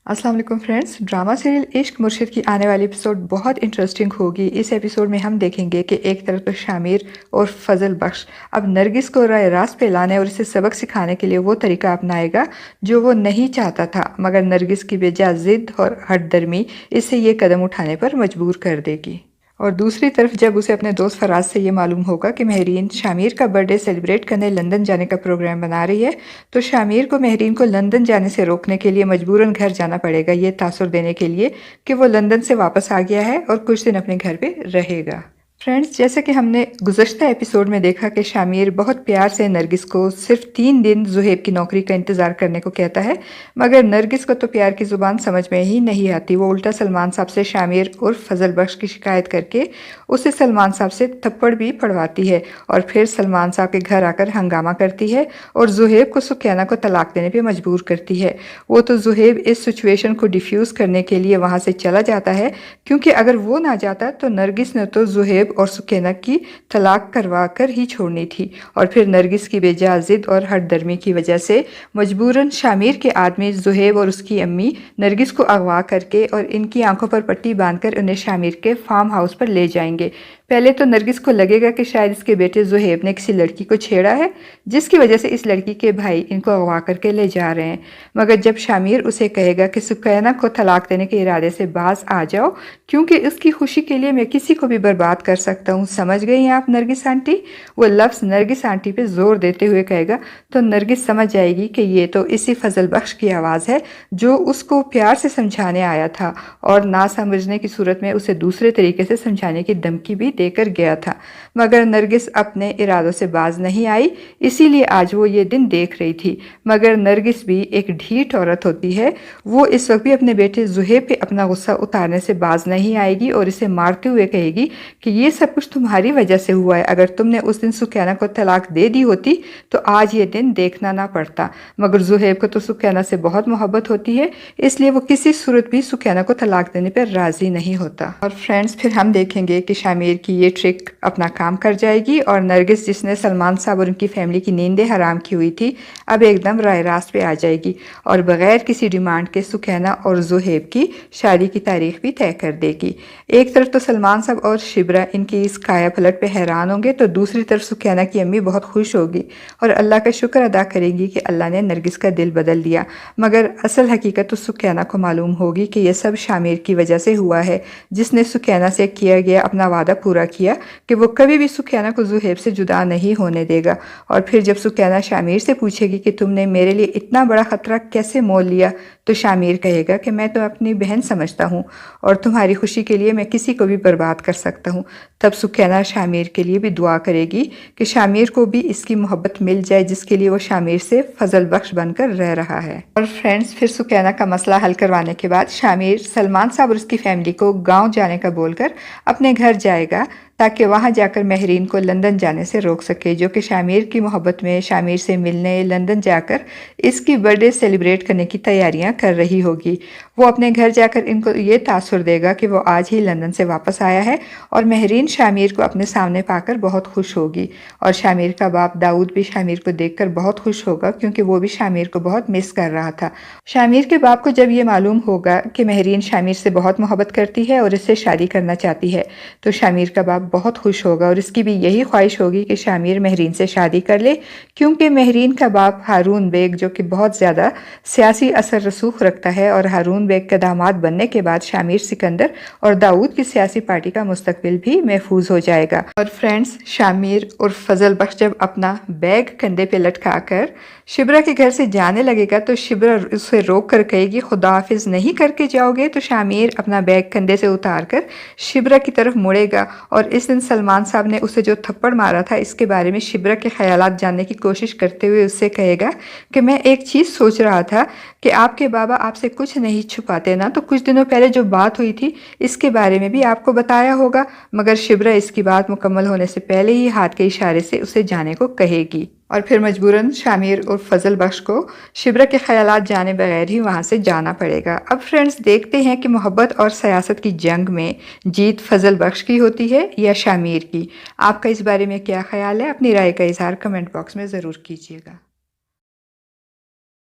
अस्सलाम वालेकुम friends. Drama serial इश्क मुर्शिद की आने वाली एपिसोड बहुत इंटरेस्टिंग होगी। इस एपिसोड में हम देखेंगे कि एक तरफ तो शामिर और फजल बख्श अब नरगिस को राह रास्त पे लाने और इसे सबक सिखाने के लिए वो तरीका अपनाएगा जो वो नहीं चाहता था, मगर नरगिस की बेजा जिद और हठधर्मी इसे ये कदम उठाने पर मजबूर कर देगी। और दूसरी तरफ जब उसे अपने दोस्त फराज से ये मालूम होगा कि महरीन शामिर का बर्थडे सेलिब्रेट करने लंदन जाने का प्रोग्राम बना रही है, तो शामिर को महरीन को लंदन जाने से रोकने के लिए मजबूरन घर जाना पड़ेगा, ये तासुर देने के लिए कि वो लंदन से वापस आ गया है और कुछ दिन अपने घर पे रहेगा। फ्रेंड्स, जैसे कि हमने गुज़श्ता एपिसोड में देखा कि शामिर बहुत प्यार से नरगिस को सिर्फ 3 दिन ज़ुहैब की नौकरी का इंतज़ार करने को कहता है, मगर नरगिस को तो प्यार की ज़ुबान समझ में ही नहीं आती। वो उल्टा सलमान साहब से शामिर और फजल बख्श की शिकायत करके उसे सलमान साहब से थप्पड़ भी पड़वाती है और फिर सलमान साहब के घर आकर हंगामा करती है और ज़ुहैब को सुकैना को तलाक देने पर मजबूर करती है। वो तो ज़ुहैब इस सिचुएशन को डिफ्यूज़ करने के लिए वहाँ से चला जाता है, क्योंकि अगर वो ना जाता तो नरगिस ने तो ज़ुहैब और सुकैना की तलाक करवा कर ही छोड़नी थी। और फिर नरगिस की बेजा जिद और हठधर्मी की वजह से मजबूरन शामिर के आदमी ज़ुहैब और उसकी अम्मी नरगिस को अगवा करके और इनकी आंखों पर पट्टी बांधकर उन्हें शामिर के फार्म हाउस पर ले जाएंगे। पहले तो नरगिस को लगेगा कि शायद इसके बेटे ज़ुहैब ने किसी लड़की को छेड़ा है, जिसकी वजह से इस लड़की के भाई इनको अगवा करके ले जा रहे हैं। मगर जब शामिर उसे कहेगा कि सुकैना को तलाक देने के इरादे से बाज आ जाओ, क्योंकि उसकी खुशी के लिए मैं किसी को भी बर्बाद कर सकता हूँ, समझ गई आप नरगिस आंटी? वो लफ्ज़ नरगिस आंटी पे जोर देते हुए कहेगा तो नरगिस समझ जाएगी कि ये तो इसी फजल बख्श की आवाज़ है जो उसको प्यार से समझाने आया था और ना समझने की सूरत में उसे दूसरे तरीके से समझाने की धमकी भी देकर गया था। मगर नरगिस अपने इरादों से बाज नहीं आई, इसीलिए आज वो ये दिन देख रही थी। मगर नरगिस भी एक ढीठ औरत होती है, वो इस वक्त भी अपने बेटे ज़ुहैब पे अपना गुस्सा उतारने से बाज नहीं आएगी और इसे मारते हुए कहेगी कि ये सब कुछ तुम्हारी वजह से हुआ है। अगर तुमने उस दिन सुकैना को तलाक दे दी होती तो आज ये दिन देखना ना पड़ता। मगर ज़ुहैब को तो सुकैना से बहुत मोहब्बत होती है, इसलिए वो किसी सूरत भी सुकैना को तलाक देने पर राजी नहीं होता। और फ्रेंड्स, फिर हम देखेंगे कि शामिर की ये ट्रिक अपना काम कर जाएगी और नरगिस, जिसने सलमान साहब और उनकी फैमिली की नींदें हराम की हुई थी, अब एकदम राय रास्त पे आ जाएगी और बगैर किसी डिमांड के सुकैना और ज़ुहैब की शादी की तारीख भी तय कर देगी। एक तरफ तो सलमान साहब और शिबरा इनकी इस काया पलट पे हैरान होंगे, तो दूसरी तरफ सुकैना की अम्मी बहुत खुश होगी और अल्लाह का शुक्र अदा करेंगी कि अल्लाह ने नरगिस का दिल बदल दिया। मगर असल हकीकत तो सुकैना को मालूम होगी कि यह सब शामिर की वजह से हुआ है, जिसने सुकैना से किया गया अपना वादा पूरा किया कि वो कभी भी सुकैना को ज़ुहैब से जुदा नहीं होने देगा। और फिर जब सुकैना शामिर से पूछेगी कि तुमने मेरे लिए इतना बड़ा ख़तरा कैसे मोल लिया, तो शामिर कहेगा कि मैं तो अपनी बहन समझता हूँ और तुम्हारी खुशी के लिए मैं किसी को भी बर्बाद कर सकता हूँ। तब सुकैना शामिर के लिए भी दुआ करेगी कि शामिर को भी इसकी मोहब्बत मिल जाए जिसके लिए वो शामिर से फजल बख्श बनकर रह रहा है। और फ्रेंड्स, फिर सुकैना का मसला हल करवाने के बाद शामिर सलमान साहब और उसकी फैमिली को गाँव जाने का बोलकर अपने घर जाएगा, ताकि वहाँ जाकर महरीन को लंदन जाने से रोक सके, जो कि शामिर की मोहब्बत में शामिर से मिलने लंदन जाकर इसकी बर्थडे सेलिब्रेट करने की तैयारियां कर रही होगी। वो अपने घर जाकर इनको ये तासुर देगा कि वो आज ही लंदन से वापस आया है और महरीन शामिर को अपने सामने पाकर बहुत खुश होगी। और शामिर का बाप दाऊद भी शामिर को देखकर बहुत खुश होगा, क्योंकि वो भी शामिर को बहुत मिस कर रहा था। शामिर के बाप को जब ये मालूम होगा कि महरीन शामिर से बहुत मोहब्बत करती है और इससे शादी करना चाहती है, तो शामिर का बाप बहुत खुश होगा और इसकी भी यही ख्वाहिश होगी कि शामिर महरीन से शादी कर ले, क्योंकि महरीन का बाप हारून बेग, जो कि बहुत ज़्यादा सियासी असर रसूख रखता है, और हारून बेग का दामाद बनने के बाद शामिर सिकंदर और दाऊद की सियासी पार्टी का मुस्तकबिल भी महफूज हो जाएगा। और फ्रेंड्स, शामिर और फजल बख्श जब अपना बैग कंधे पे लटका कर शिबरा के घर से जाने लगेगा, तो शिबरा उसे रोक कर कहेगी खुदा हाफिज नहीं करके जाओगे। तो शामिर अपना बैग कंधे से उतार कर शिबरा की तरफ मुड़ेगा और इस दिन सलमान साहब ने उसे जो थप्पड़ मारा था, इसके बारे में शिबरा के ख्यालात जानने की कोशिश करते हुए उससे कहेगा कि मैं एक चीज़ सोच रहा था कि आपके बाबा आपसे कुछ नहीं छुपाते ना, तो कुछ दिनों पहले जो बात हुई थी इसके बारे में भी आपको बताया होगा। मगर शिबरा इसकी बात मुकम्मल होने से पहले ही हाथ के इशारे से उसे जाने को कहेगी और फिर मजबूरन शामिर और फजल बख्श को शिबरा के ख्यालात जाने बगैर ही वहाँ से जाना पड़ेगा। अब फ्रेंड्स, देखते हैं कि मोहब्बत और सियासत की जंग में जीत फजल बख्श की होती है या शामिर की। आपका इस बारे में क्या ख्याल है? अपनी राय का इजहार कमेंट बॉक्स में ज़रूर कीजिएगा।